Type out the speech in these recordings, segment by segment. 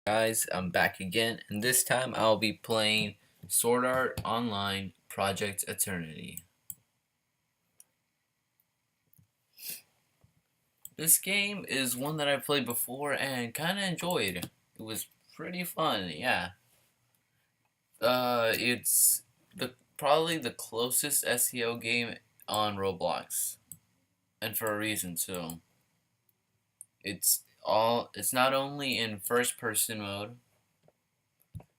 Guys, I'm back again, and this time I'll be playing Sword Art Online Project Eternity. This game is one that I played before and kind of enjoyed. It was pretty fun, yeah. It's probably the closest SEO game on Roblox, and for a reason too. It's not only in first person mode,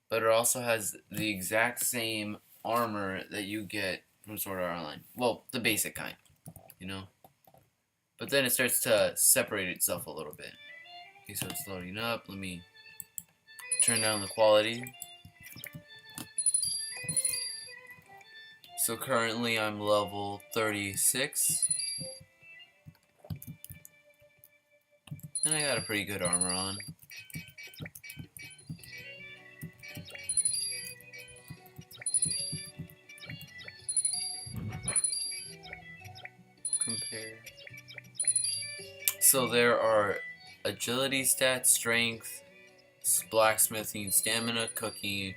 but it also has the exact same armor that you get from Sword Art Online. Well, the basic kind, you know? But then it starts to separate itself a little bit. Okay, so it's loading up. Let me turn down the quality. So currently I'm level 36. And I got a pretty good armor on. Compare. So there are agility stats, strength, blacksmithing, stamina, cooking,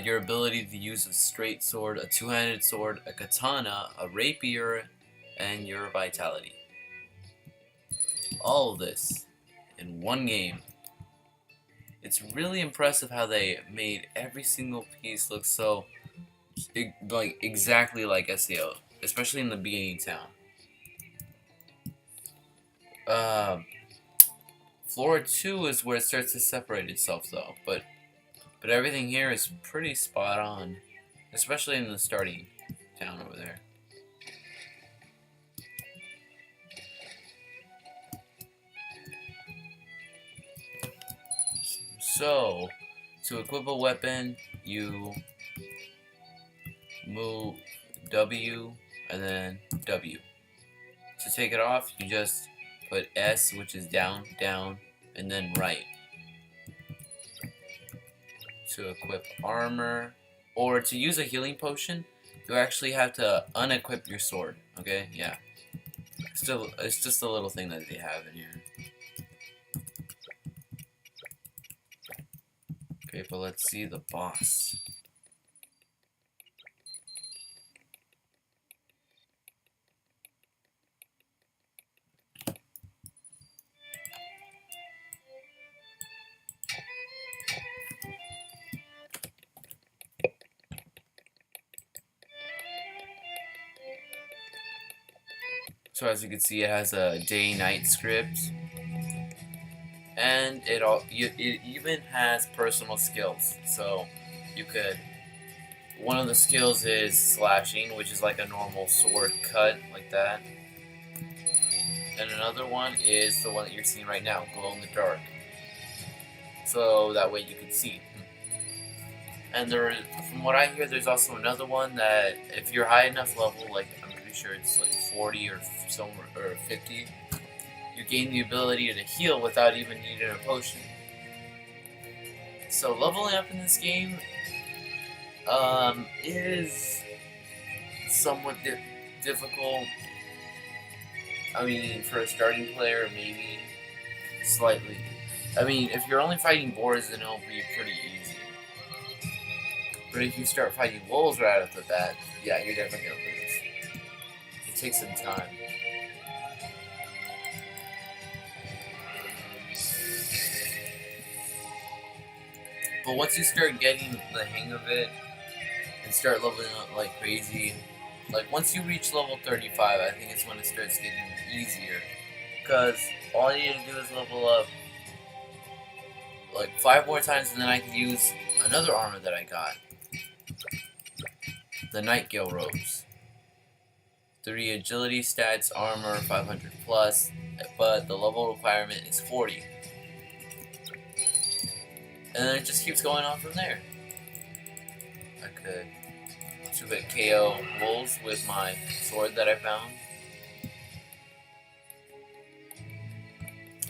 your ability to use a straight sword, a two-handed sword, a katana, a rapier, and your vitality. All of this in one game. It's really impressive how they made every single piece look so exactly like SEO, especially in the beginning town. Floor 2 is where it starts to separate itself though, but everything here is pretty spot on, especially in the starting town over there. So, to equip a weapon, you move W and then W. To take it off, you just put S, which is down, down, and then right. To equip armor, or to use a healing potion, you actually have to unequip your sword. Okay, yeah. Still, it's just a little thing that they have in here. Okay, but let's see the boss. So as you can see, it has a day-night script, and it even has personal skills. So you could. One of the skills is slashing, which is like a normal sword cut, like that. And another one is the one that you're seeing right now, glow in the dark. So that way you can see. And from what I hear, there's also another one that if you're high enough level, like I'm pretty sure it's like 40 or somewhere or 50, you gain the ability to heal without even needing a potion. So leveling up in this game is somewhat difficult. I mean, for a starting player, maybe slightly. I mean, if you're only fighting boars, then it'll be pretty easy. But if you start fighting wolves right off the bat, yeah, you're definitely gonna lose. It takes some time. But once you start getting the hang of it and start leveling up like crazy, like once you reach level 35, I think it's when it starts getting easier. Because all you need to do is level up like 5 more times, and then I can use another armor that I got. The Nightgale robes. 3 agility stats, armor 500 plus, but the level requirement is 40. And then it just keeps going on from there. I could 2-hit KO wolves with my sword that I found.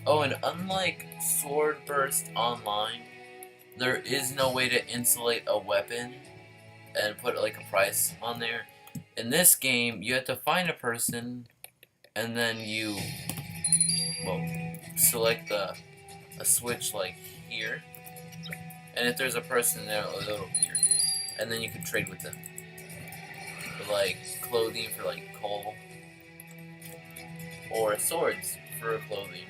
Oh, and unlike Sword Burst Online, there is no way to insulate a weapon and put like a price on there. In this game, you have to find a person, and then you, well, select the a switch like here, and if there's a person there, it'll appear, and then you can trade with them for like clothing for like coal, or swords for clothing.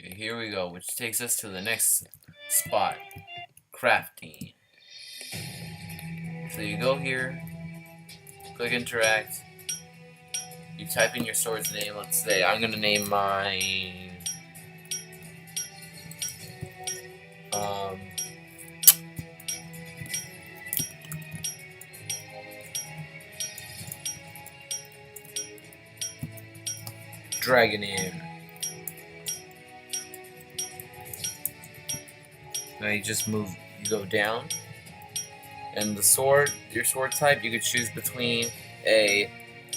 Okay, here we go, which takes us to the next spot, crafting. So you go here, click interact, you type in your sword's name. Let's say I'm gonna name mine Dragonair. Now you just move, you go down, and the sword, your sword type, you could choose between a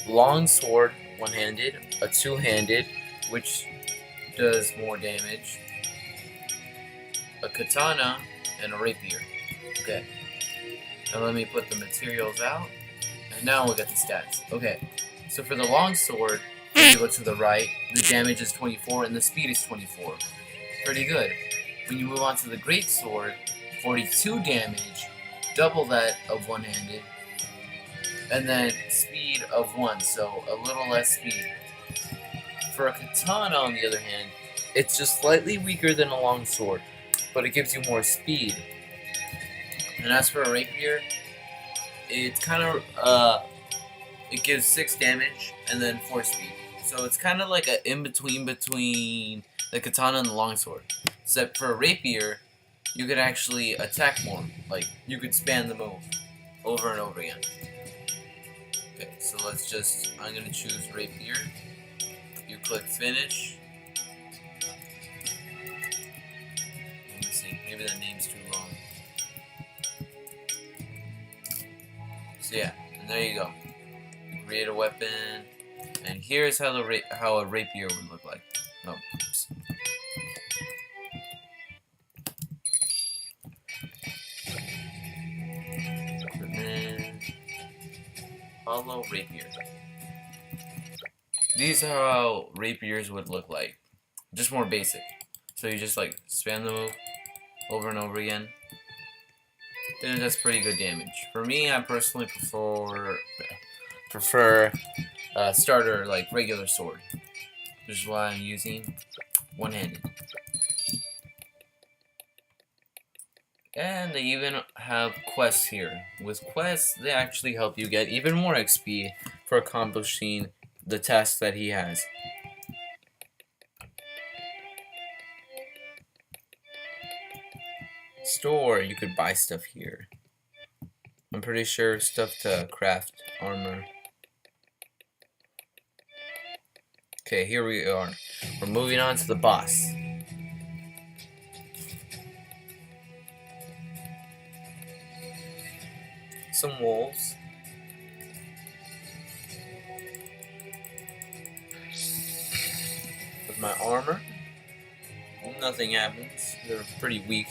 long sword, one-handed, a two-handed, which does more damage, a katana, and a rapier. Okay. Now let me put the materials out, and now we'll get the stats. Okay. So for the long sword, if you go to the right, the damage is 24 and the speed is 24. Pretty good. When you move on to the great sword, 42 damage, double that of one-handed, and then speed of 1, so a little less speed. For a katana, on the other hand, it's just slightly weaker than a long sword, but it gives you more speed. And as for a rapier, it's kind of, it gives 6 damage and then 4 speed. So it's kind of like an in-between between the katana and the longsword. Except for a rapier, you could actually attack more. Like, you could span the move over and over again. Okay, so let's just, I'm going to choose rapier. You click finish. Let me see, maybe the name's too long. So yeah, and there you go. You create a weapon. And here's how how a rapier would look like. Oh, oops. And then hollow rapier. These are how rapiers would look like. Just more basic. So you just like spam the move over and over again. Then it does pretty good damage. For me, I personally prefer starter like regular sword, which is why I'm using one-handed. And they even have quests here. With quests, they actually help you get even more XP for accomplishing the tasks that he has. Store, you could buy stuff here. I'm pretty sure stuff to craft armor. Okay, here we are. We're moving on to the boss. Some wolves. With my armor, nothing happens. They're pretty weak.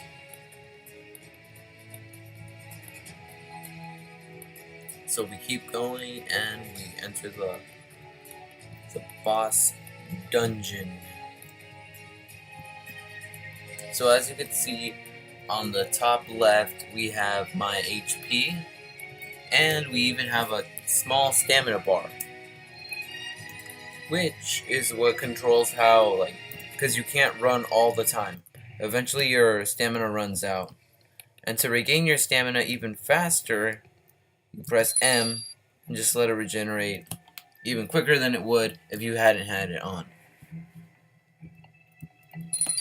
So we keep going and we enter the boss dungeon. So as you can see on the top left, we have my HP, and we even have a small stamina bar, which is what controls how, like, because you can't run all the time. Eventually your stamina runs out, and to regain your stamina even faster, you press M and just let it regenerate even quicker than it would if you hadn't had it on.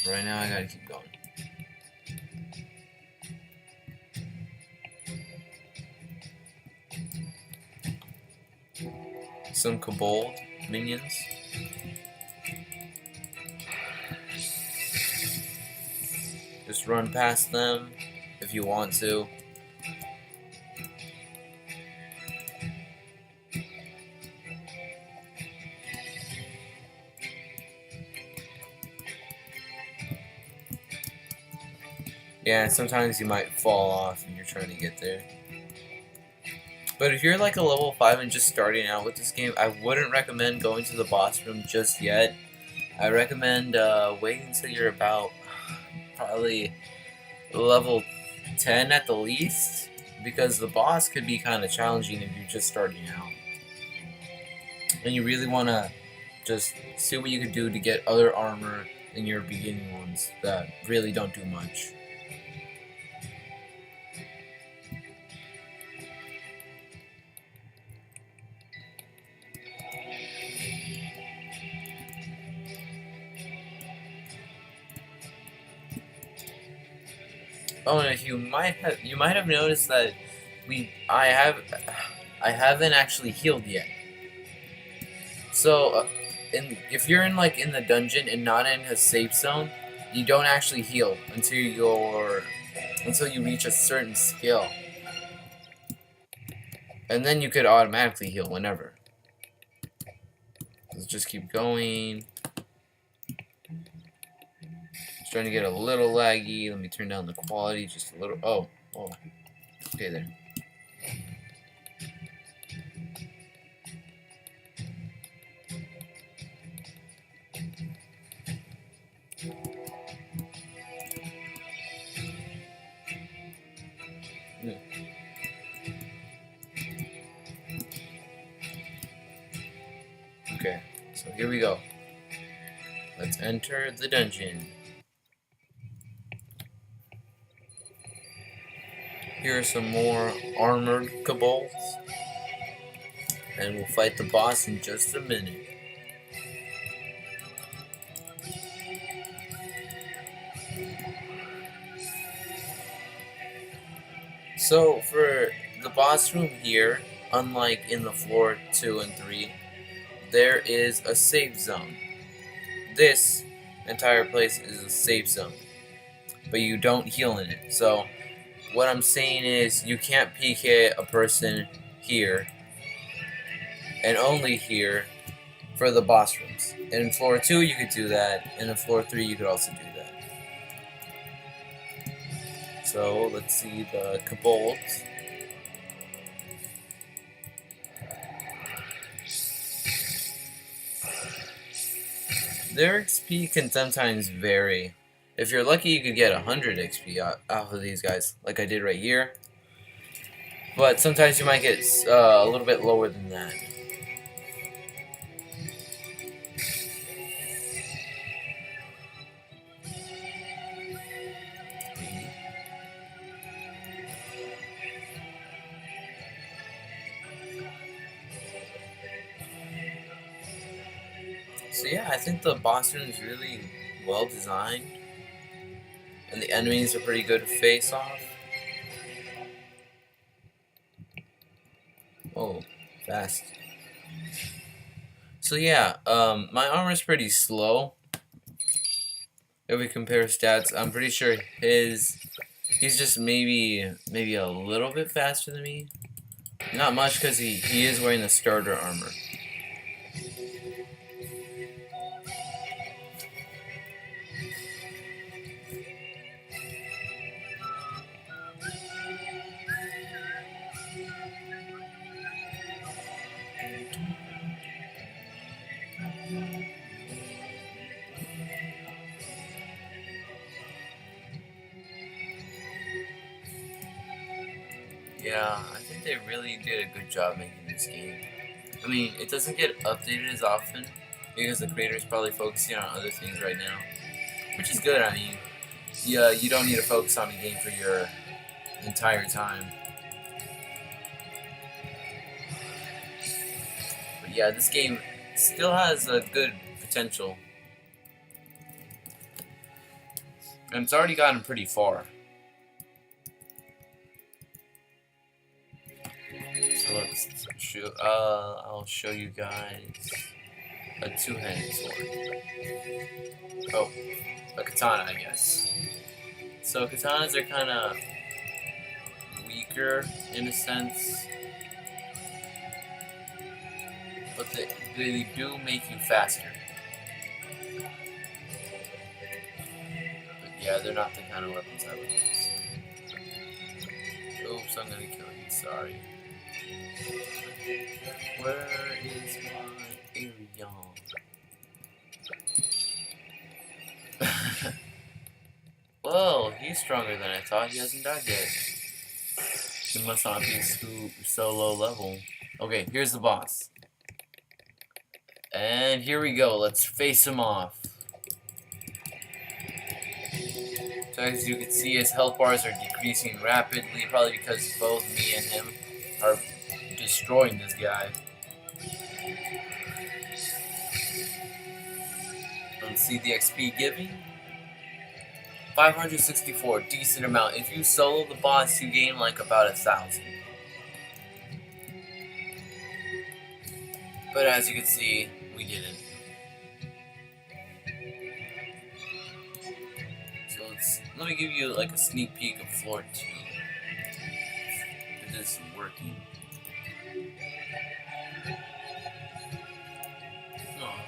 Right now I gotta keep going. Some kobold minions. Just run past them if you want to. Yeah, sometimes you might fall off when you're trying to get there. But if you're like a level 5 and just starting out with this game, I wouldn't recommend going to the boss room just yet. I recommend waiting until you're about probably level 10 at the least, because the boss could be kind of challenging if you're just starting out. And you really want to just see what you can do to get other armor in your beginning ones that really don't do much. Oh, and you might have noticed that I haven't actually healed yet. So, if you're in the dungeon and not in a safe zone, you don't actually heal until you reach a certain skill, and then you could automatically heal whenever. Let's just keep going. It's starting to get a little laggy. Let me turn down the quality just a little. Oh, okay there. Okay, so here we go. Let's enter the dungeon. Here are some more armored kobolds, and we'll fight the boss in just a minute. So for the boss room here, unlike in the floor 2 and 3, there is a safe zone. This entire place is a safe zone, but you don't heal in it. So what I'm saying is you can't PK a person here and only here for the boss rooms. And in floor 2 you could do that, and in floor 3 you could also do that. So let's see the kobolds. Their XP can sometimes vary. If you're lucky, you could get 100 XP out of these guys, like I did right here. But sometimes you might get a little bit lower than that. So yeah, I think the boss room is really well designed, and the enemies are pretty good to face off. Oh, fast. So yeah, my armor's pretty slow. If we compare stats, I'm pretty sure he's just maybe a little bit faster than me. Not much, because he is wearing the starter armor. Yeah, I think they really did a good job making this game. I mean, it doesn't get updated as often because the creator's probably focusing on other things right now, which is good. I mean, yeah, you don't need to focus on a game for your entire time. But yeah, this game still has a good potential, and it's already gotten pretty far. So let's show. I'll show you guys a two-handed sword. Oh, a katana, I guess. So katanas are kind of weaker in a sense, but they do make you faster. But yeah, they're not the kind of weapons I would use. Oops, I'm gonna kill you. Sorry. Where is my Arion? Whoa, he's stronger than I thought. He hasn't died yet. He must not be so low level. Okay, here's the boss. And here we go. Let's face him off. So as you can see, his health bars are decreasing rapidly, probably because both me and him are destroying this guy. Let's see the XP giving. 564, decent amount. If you solo the boss, you gain like about 1,000. But as you can see, we didn't. So let me give you like a sneak peek of floor 2. If this is working. Oh.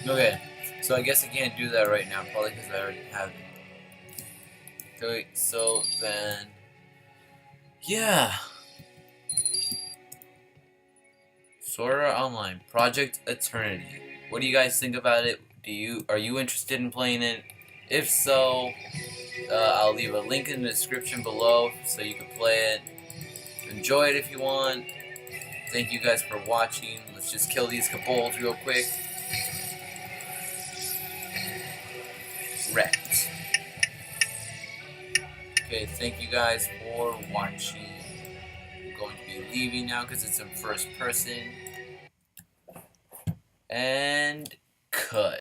Okay, so I guess I can't do that right now, probably because I already have it. Okay, so then, yeah. Sword Art Online, Project Eternity. What do you guys think about it? Are you interested in playing it? If so, I'll leave a link in the description below so you can play it. Enjoy it if you want. Thank you guys for watching. Let's just kill these kobolds real quick. Wrecked. Okay, thank you guys for watching. I'm going to be leaving now because it's in first person. And cut.